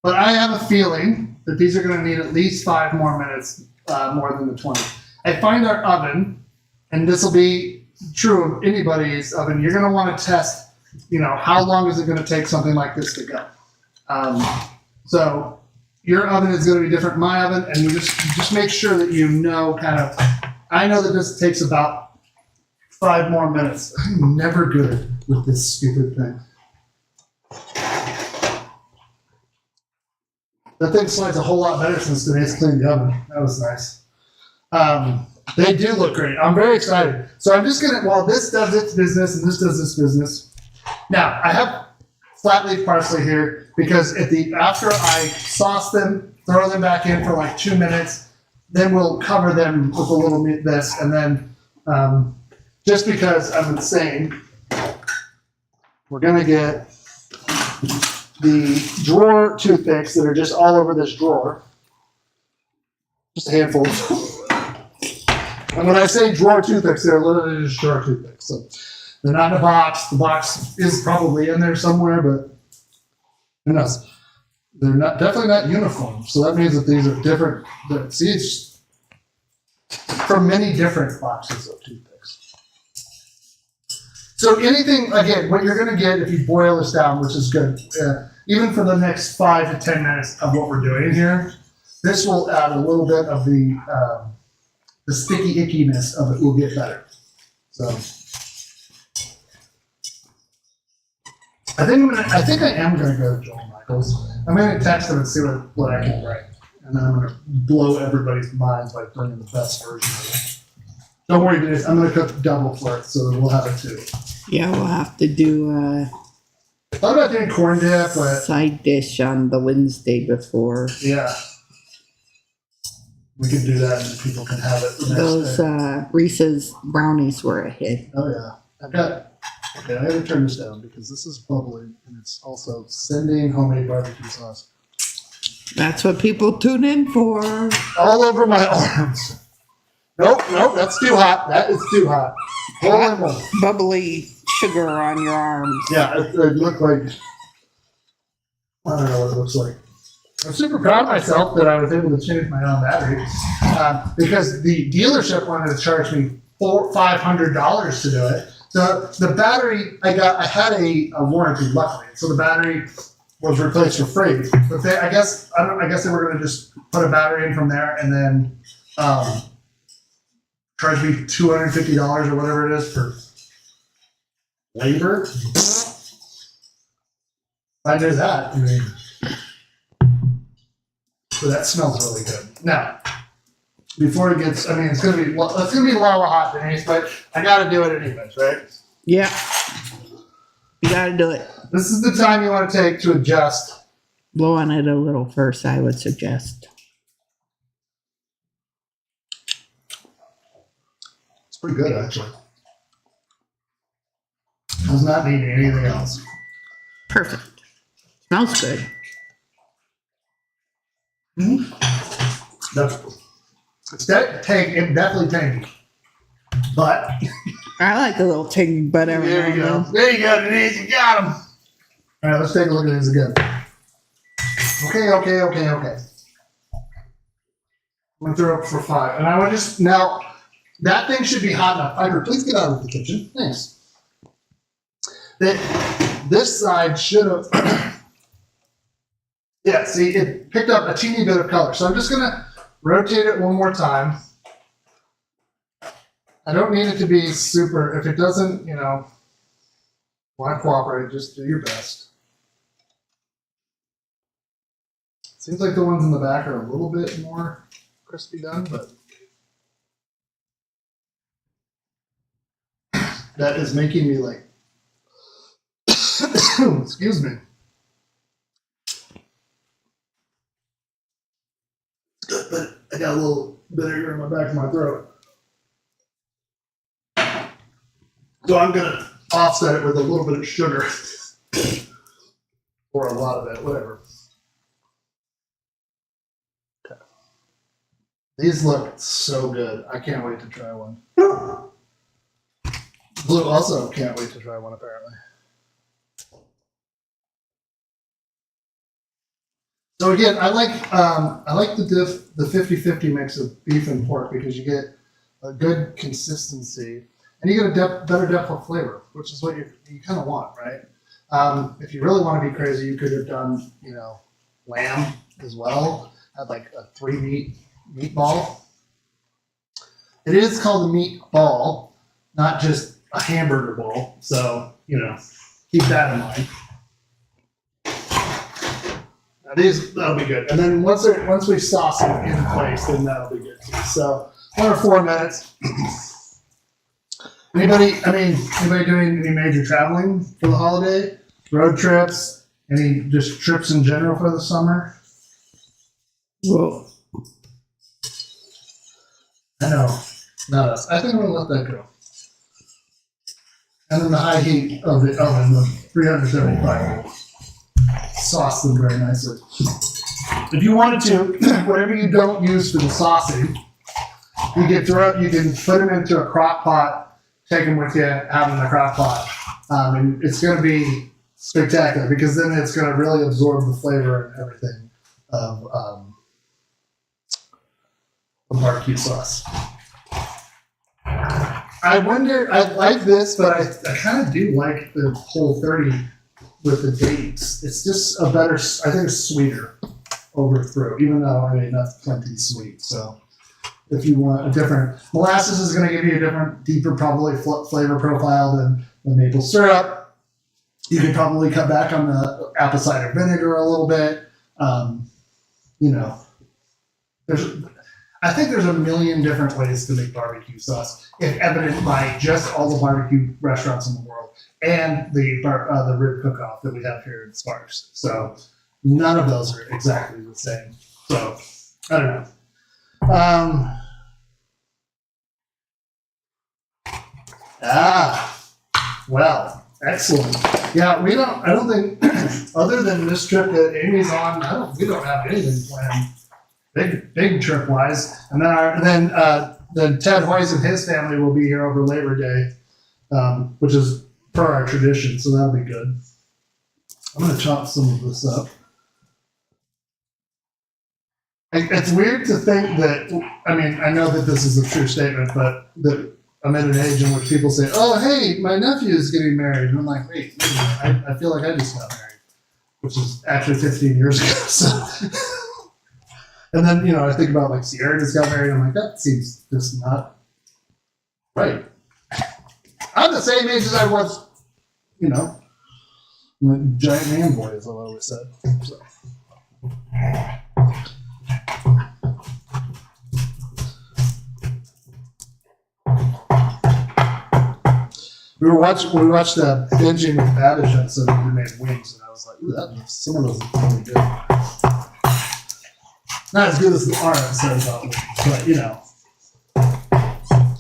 But I have a feeling that these are going to need at least 5 more minutes, more than the 20. I find our oven, and this will be true of anybody's oven, you're going to want to test, how long is it going to take something like this to go. So your oven is going to be different from my oven, and you just make sure that I know that this takes about 5 more minutes. I'm never good with this stupid thing. That thing slides a whole lot better since Denise cleaned the oven. That was nice. They do look great. I'm very excited. So I'm just going to, while this does its business and this does its business. Now, I have flat leaf parsley here because after I sauce them, throw them back in for like 2 minutes, then we'll cover them with a little this. And then just because I'm insane, we're going to get the drawer toothpicks that are just all over this drawer. Just a handful of them. And when I say drawer toothpicks, they're literally just drawer toothpicks. So they're not in a box. The box is probably in there somewhere, but who knows? They're definitely not uniform. So that means that these are different. See, it's from many different boxes of toothpicks. So anything, again, what you're going to get if you boil this down, which is good, even for the next 5 to 10 minutes of what we're doing here, this will add a little bit of the sticky ickiness of it will get better. So I think I am gonna go to Joel Michaels. I'm gonna text him and see what I can write. And then I'm gonna blow everybody's minds by bringing the best version of it. Don't worry, Denise, I'm gonna cook double for it, so we'll have it too. Yeah, we'll have to do a thought about doing corn dip, but side dish on the Wednesday before. Yeah. We can do that and people can have it the next Those day. Reese's brownies were a hit. Oh yeah. I gotta turn this down because this is bubbling and it's also sending homemade barbecue sauce That's what people tune in for. all over my arms. Nope, that's too hot. That is too hot. Horrible. Bubbly sugar on your arms. Yeah, it looked like, I don't know what it looks like. I'm super proud of myself that I was able to change my own battery because the dealership wanted to charge me $500 to do it. The battery I had a warranty, luckily, so the battery was replaced for free. But I guess they were going to just put a battery in from there and then charge me $250 or whatever it is for labor. I knew that. I mean, so that smells really good. Now, before it gets, it's gonna be lava hot, Denise, but I gotta do it anyways, right? Yeah. You gotta do it. This is the time you want to take to adjust. Blow on it a little first, I would suggest. It's pretty good, actually. Does not need anything else. Perfect. Smells good. It's definitely tangy. But I like a little ting, but every there you go. There you go, Denise. You got them. All right, let's take a look at these again. Okay. I'm gonna throw up for 5, and I would just now. That thing should be hot enough. Piper, please get out of the kitchen. Thanks. This side should have. Yeah, see, it picked up a teeny bit of color. So I'm just gonna rotate it one more time. I don't need it to be super. If it doesn't, want to cooperate, just do your best. Seems like the ones in the back are a little bit more crispy done, but that is making me like, excuse me. But I got a little vinegar in my back of my throat. So I'm gonna offset it with a little bit of sugar. Or a lot of it, whatever. Okay. These look so good. I can't wait to try one. Blue also can't wait to try one, apparently. So again, I like the 50-50 mix of beef and pork because you get a good consistency and you get a better depth of flavor, which is what you kind of want, right? If you really want to be crazy, you could have done, lamb as well. Had like a 3-meat meatball. It is called a meatball, not just a hamburger ball. So, keep that in mind. That'll be good. And then once we sauce it in place, then that'll be good too. So 1 or 4 minutes. Anybody doing any major traveling for the holiday? Road trips? Any just trips in general for the summer? Whoa. I know. Not us. I think I'm gonna let that go. And then the high heat of the oven, the 375. Sauce them very nicely. If you wanted to, whatever you don't use for the saucing, you can put them into a crock pot, take them with you, have them in the crock pot, and it's going to be spectacular because then it's going to really absorb the flavor and everything of the barbecue sauce. I like this, but I kind of do like the Whole 30 with the dates. It's just a better, I think it's sweeter over through, even though that's plenty sweet. So if you want a different, molasses is going to give you a different, deeper probably flavor profile than the maple syrup. You can probably cut back on the apple cider vinegar a little bit. I think there's a million different ways to make barbecue sauce, if evident by just all the barbecue restaurants in the world and the rib cook-off that we have here in Sparks. So none of those are exactly the same. So I don't know. Well, excellent. Yeah, I don't think, other than this trip that Amy's on, we don't have anything planned. Big trip wise, and then Ted Hoyes and his family will be here over Labor Day, which is per our tradition, so that'll be good. I'm gonna chop some of this up. It's weird to think that. I know that this is a true statement, but that I'm at an age in which people say, "Oh, hey, my nephew is getting married," and I'm like, "Wait, I feel like I just got married," which is actually 15 years ago. So, and then I think about like Sierra just got married. I'm like, that seems just not right. I'm the same age as I was, giant man boy, as I always said. So. We watched the Binging with Babish episode that we made wings, and I was like, ooh, some of those are really good. Not as good as the R episode about wings, but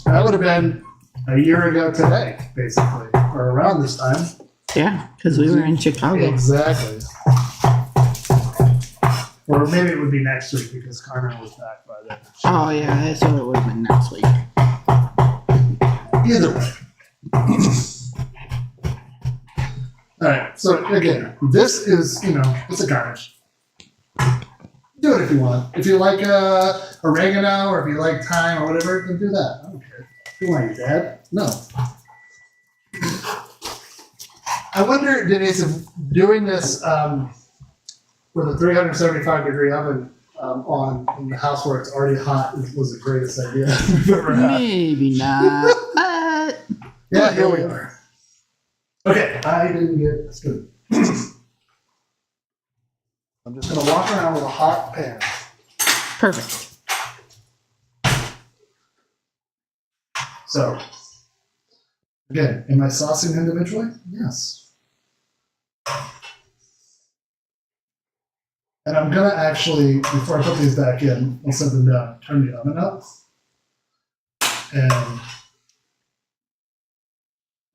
that would have been a year ago today, basically, or around this time. Yeah, because we were in Chicago. Exactly. Or maybe it would be next week because Carmen was back by then. Oh yeah, so it would have been next week. Either way. Alright, so again, this is, it's a garnish. Do it if you want. If you like oregano or if you like thyme or whatever, then do that. I don't care. If you want your dad? No. I wonder, Denise, if doing this with a 375 degree oven on in the house where it's already hot was the greatest idea we've ever had. Maybe not, but yeah, here we are. Okay, I didn't get this good. I'm just gonna walk around with a hot pan. perfect. So, again, am I saucing individually? Yes. And I'm gonna actually, before I put these back in, I'll set them down, turn the oven up. And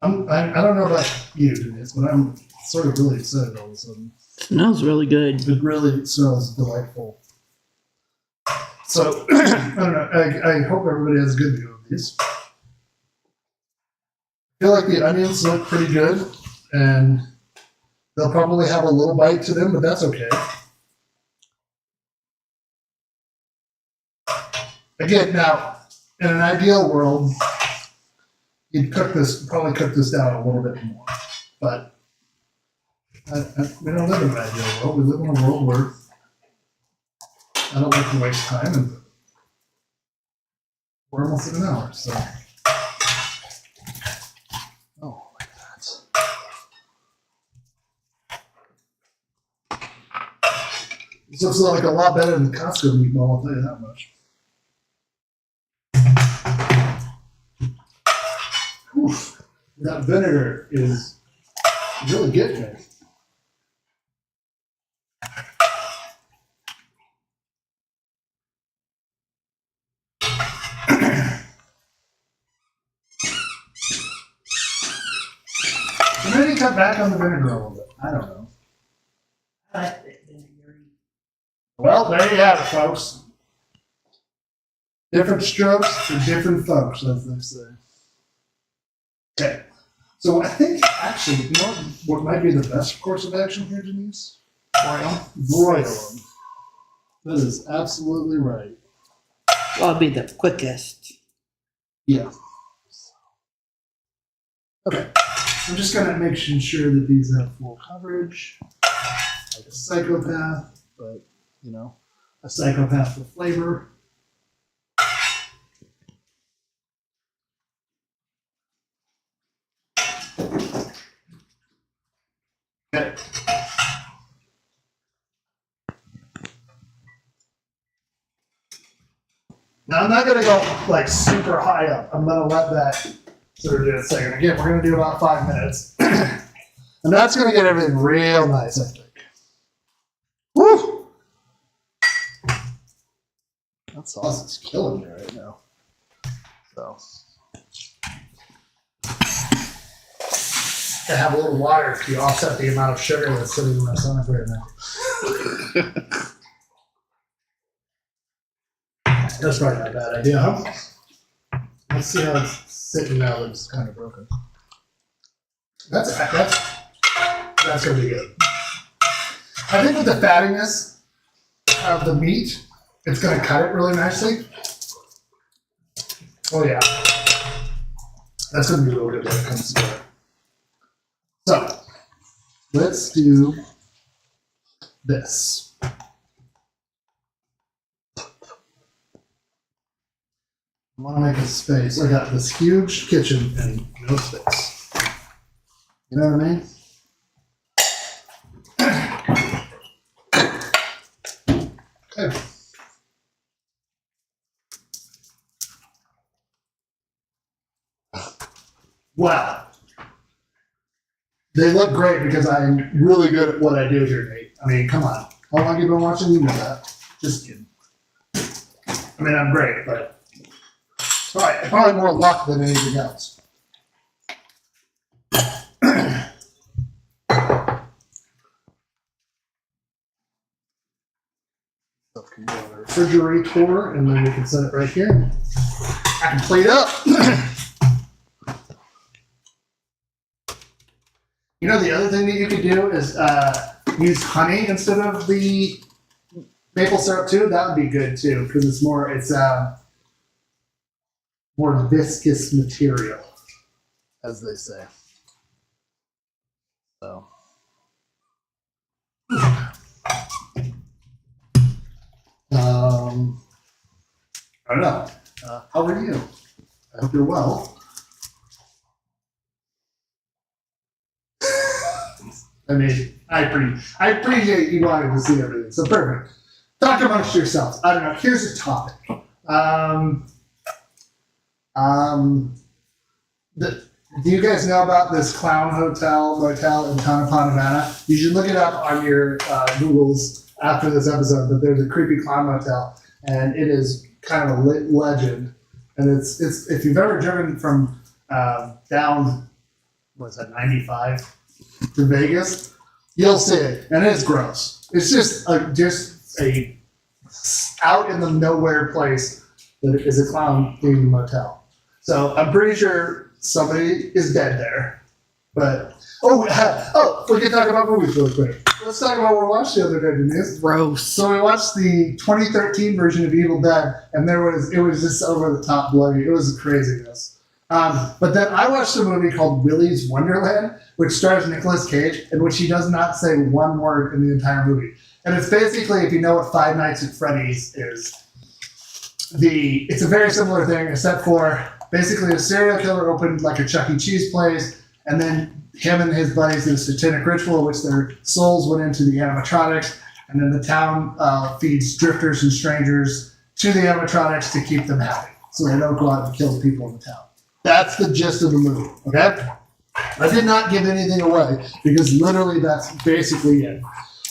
I don't know about you, Denise, but I'm sort of really excited all of a sudden. Smells really good. It really smells delightful. So, I don't know, I hope everybody has a good view of these. I feel like the onions look pretty good, and they'll probably have a little bite to them, but that's okay. Again, now, in an ideal world, you'd probably cook this down a little bit more. But we don't live in an ideal world. We live in a world where I don't like to waste time, and we're almost at an hour, so. Oh, look at that. This looks like a lot better than Costco meatball, I'll tell you that much. Oof, that vinegar is really getting me. Maybe cut back on the vinegar a little bit. I don't know. Well, there you have it, folks. Different strokes for different folks, as they say. Okay, so I think actually, what might be the best course of action here, Denise? Broil them. That is absolutely right. Well, it'll be the quickest. Yeah. Okay, I'm just gonna make sure that these have full coverage. Like a psychopath, but a psychopath with flavor. Okay. Now I'm not gonna go like super high up. I'm gonna let that sort of do its thing. And again, we're gonna do about 5 minutes. And that's gonna get everything real nice, I think. Woo! That sauce is killing me right now. So I have a little water to offset the amount of sugar that's sitting in my stomach right now. That's probably not a bad idea, huh? Let's see how it's sitting now that it's kind of broken. That's gonna be good. I think with the fattiness of the meat, it's gonna cut it really nicely. Oh yeah. That's going to be real good when it comes together. So, let's do this. I want to make a space. I got this huge kitchen and no space. You know what I mean? Okay. Wow. They look great because I'm really good at what I do here, Nate. I mean, come on. How long have you been watching? You know that. Just kidding. I mean, I'm great, but probably more luck than anything else. Stuff can go in the refrigerator, and then we can set it right here. I can plate up. You know, the other thing that you could do is use honey instead of the maple syrup too. That would be good too, because it's more viscous material, as they say. So, I don't know. How are you? I hope you're well. I mean, I appreciate you wanting to see everything. So perfect. Talk amongst yourselves. I don't know. Here's a topic. Do you guys know about this clown motel in Tonopah, Nevada? You should look it up on your Googles after this episode. But there's a creepy clown motel, and it is kind of a legend. And it's if you've ever driven from down, what's that, 95 to Vegas, you'll see it, and it's gross. It's just a out in the nowhere place that is a clown themed motel. So I'm pretty sure somebody is dead there. But we can talk about movies real quick. Let's talk about what we watched the other day, Denise. Gross. So we watched the 2013 version of Evil Dead, and it was just over the top bloody. It was craziness. But then I watched a movie called Willy's Wonderland, which stars Nicolas Cage, in which he does not say one word in the entire movie. And it's basically, if you know what Five Nights at Freddy's is, it's a very similar thing, except for basically a serial killer opened like a Chuck E. Cheese place, and then him and his buddies did a satanic ritual in which their souls went into the animatronics, and then the town feeds drifters and strangers to the animatronics to keep them happy, so they don't go out and kill the people in the town. That's the gist of the movie, okay? I did not give anything away, because literally that's basically it.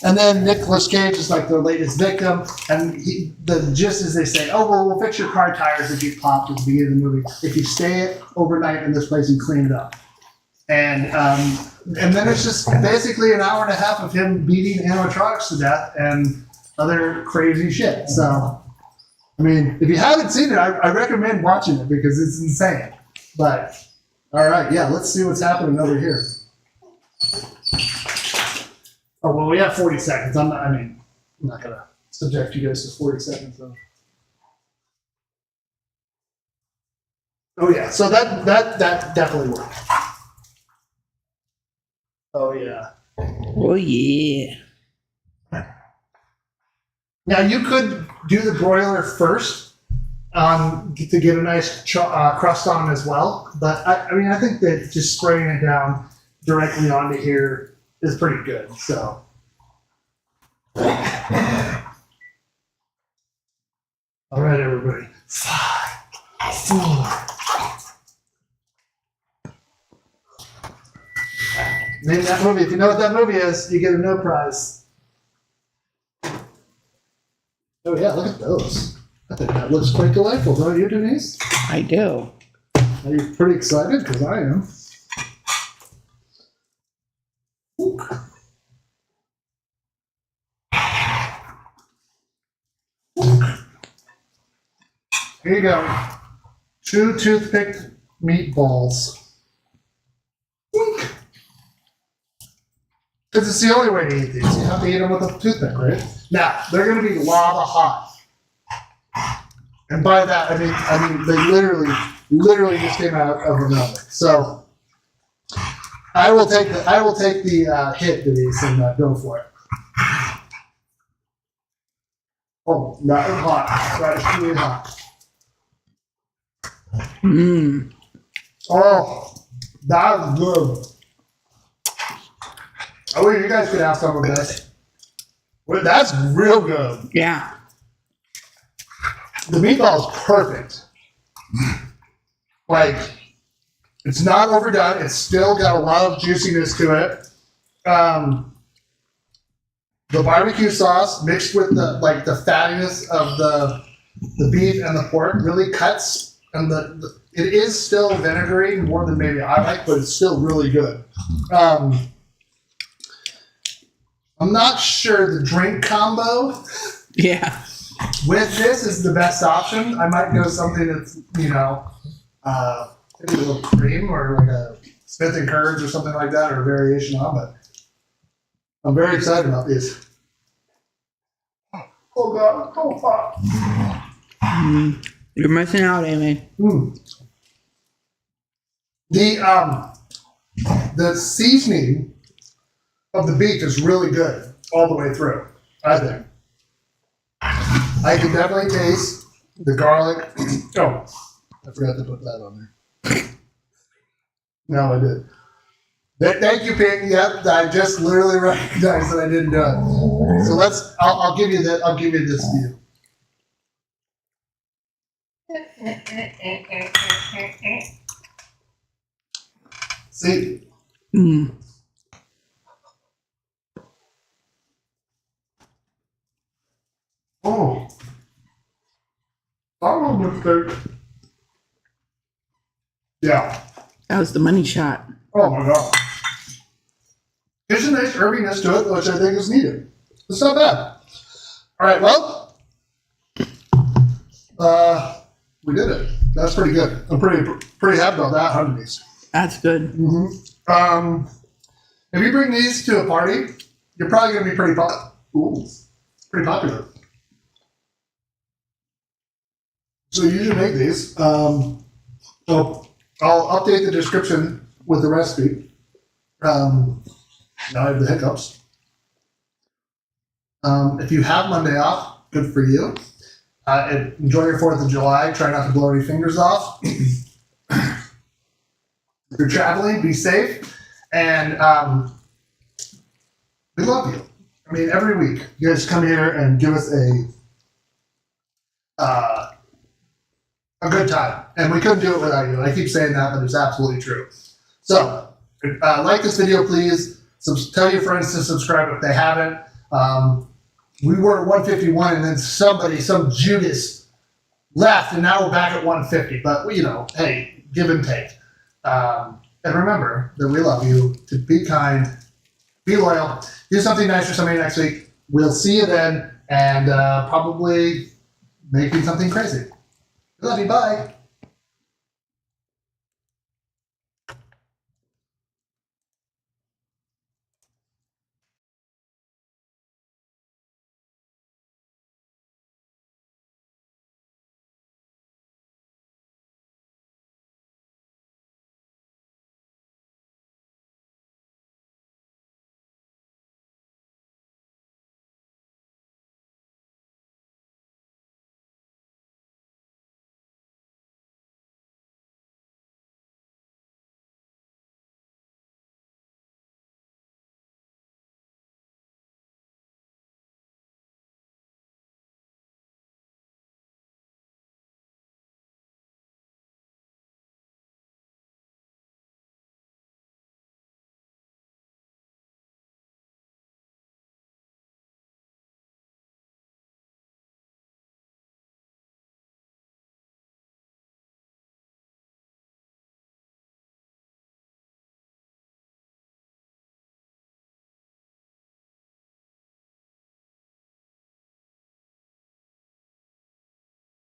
And then Nicolas Cage is like the latest victim, and the gist is they say, oh, well, we'll fix your car tires if you popped at the beginning of the movie if you stay overnight in this place and clean it up. And then it's just basically an hour and a half of him beating animatronics to death and other crazy shit. So, I mean, if you haven't seen it, I recommend watching it because it's insane. But, all right, yeah, let's see what's happening over here. Oh, well, we have 40 seconds. I'm not going to subject you guys to 40 seconds, though. Oh, yeah, so that definitely worked. Oh, yeah. Oh, yeah. Now, you could do the broiler first to get a nice crust on as well. But, I think that just spraying it down directly onto here is pretty good. So, all right, everybody. 5, 4. Name that movie. If you know what that movie is, you get a no prize. Oh yeah, look at those. I think that looks quite delightful, don't you, Denise? I do. Are you pretty excited? Because I am. Here you go. 2 toothpick meatballs. Because it's the only way to eat these. You have to eat them with a toothpick, right? Now, they're going to be lava hot. And by that, I mean they literally literally just came out of the oven. So I will take the hit, Denise, and go for it. Oh, that is hot. That is really hot. Mmm. Oh, that is good. I wish you guys could have some of this. Well, that's real good. Yeah. The meatball is perfect. Like, it's not overdone. It's still got a lot of juiciness to it. The barbecue sauce mixed with the fattiness of the beef and the pork really cuts, and it is still vinegary more than maybe I like, but it's still really good. I'm not sure the drink combo. Yeah. With this is the best option. I might go something that's, maybe a little cream or like a Smith and Curds or something like that, or a variation on, but I'm very excited about these. Oh God, it's so hot. You're missing out, Amy. The seasoning of the beef is really good all the way through, I think. I can definitely taste the garlic. Oh, I forgot to put that on there. No, I did. Thank you, Pink. Yep, I just literally recognized that I didn't do it. So I'll give you that. I'll give you this view. See? Mm. Oh. That was a mistake. Yeah. That was the money shot. Oh my God. There's a nice herbbiness to it, which I think is needed. It's not bad. All right, well, we did it. That's pretty good. I'm pretty happy about that, Denise. That's good. Mm-hmm. If you bring these to a party, you're probably going to be pretty popular. So you should make these. So I'll update the description with the recipe. Now I have the hiccups. If you have Monday off, good for you. Enjoy your 4th of July. Try not to blow any fingers off. If you're traveling, be safe. And we love you. I mean, every week, you guys come here and give us a good time. And we couldn't do it without you. I keep saying that, but it's absolutely true. So, like this video, please. Tell your friends to subscribe if they haven't. We were at 151, and then some Judas left, and now we're back at 150. But, hey, give and take. And remember that we love you. To be kind, be loyal, do something nice for somebody next week. We'll see you then, and probably making something crazy. We love you. Bye.